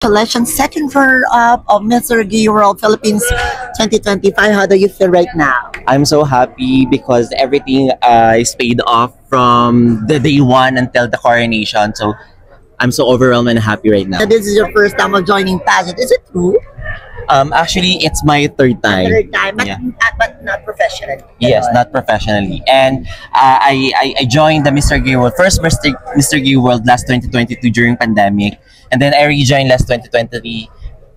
Congratulations, second runner-up of Mr. Gay World Philippines 2025. How do you feel right now? I'm so happy because everything is paid off from the day one until the coronation. So I'm so overwhelmed and happy right now. This is your first time of joining pageant. Is it true? Actually, it's my third time. Third time, but, Yeah. but not professionally. Yes, not professionally. And I joined the Mr. Gay World, first Mr. Gay World last 2022 during pandemic. And then I rejoined last 2023.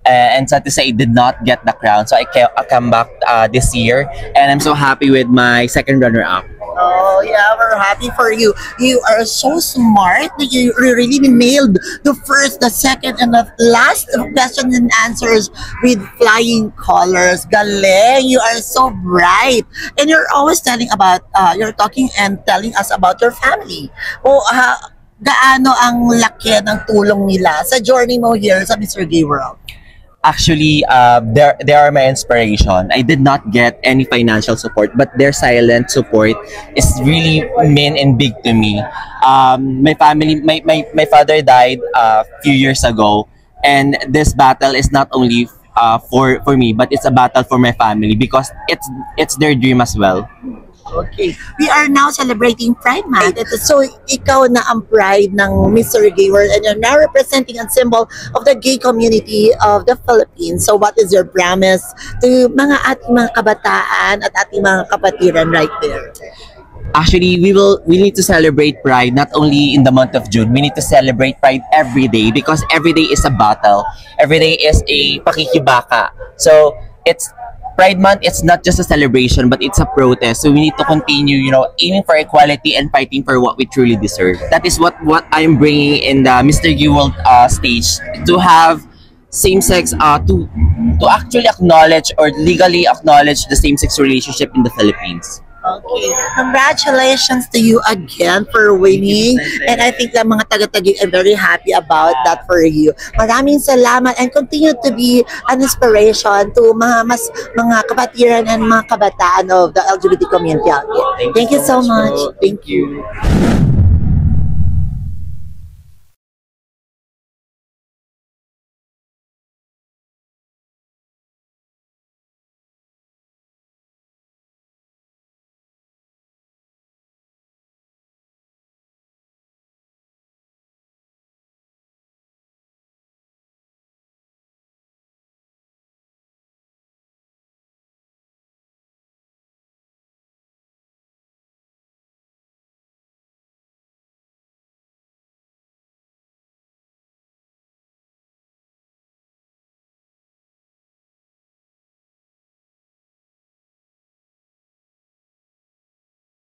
And sad to say, I did not get the crown. So I come back this year. And I'm so happy with my second runner-up. Oh yeah, we're happy for you. You are so smart that you really nailed the first, the second, and the last questions and answers with flying colors. Galing! You are so bright, and you're always you're talking and telling us about your family. Oh, gaano ang laki ng tulong nila sa journey mo here sa Mr. Gay World? Actually, they are my inspiration. I did not get any financial support, but their silent support is really mean and big to me. My family, my father died a few years ago, and this battle is not only for me, but it's a battle for my family because it's their dream as well. Okay. We are now celebrating Pride Month. So, ikaw na ang pride ng Mr. Gay World and you're now representing a symbol of the gay community of the Philippines. So, what is your promise to ating mga kabataan at ating mga kapatiran right there? Actually, we need to celebrate Pride not only in the month of June. We need to celebrate Pride every day because every day is a battle. Every day is a pakikibaka. So, Pride Month, it's not just a celebration, but it's a protest. So we need to continue, aiming for equality and fighting for what we truly deserve. That is what I'm bringing in the Mr. Gay World stage, to have same-sex, to actually acknowledge or legally acknowledge the same-sex relationship in the Philippines. Okay. Congratulations to you again for winning. And I think that mga taga-Taguig are very happy about that for you. Maraming salamat and continue to be an inspiration to mga kapatiran and mga kabataan of the LGBT community out there. Thank you so much. Thank you.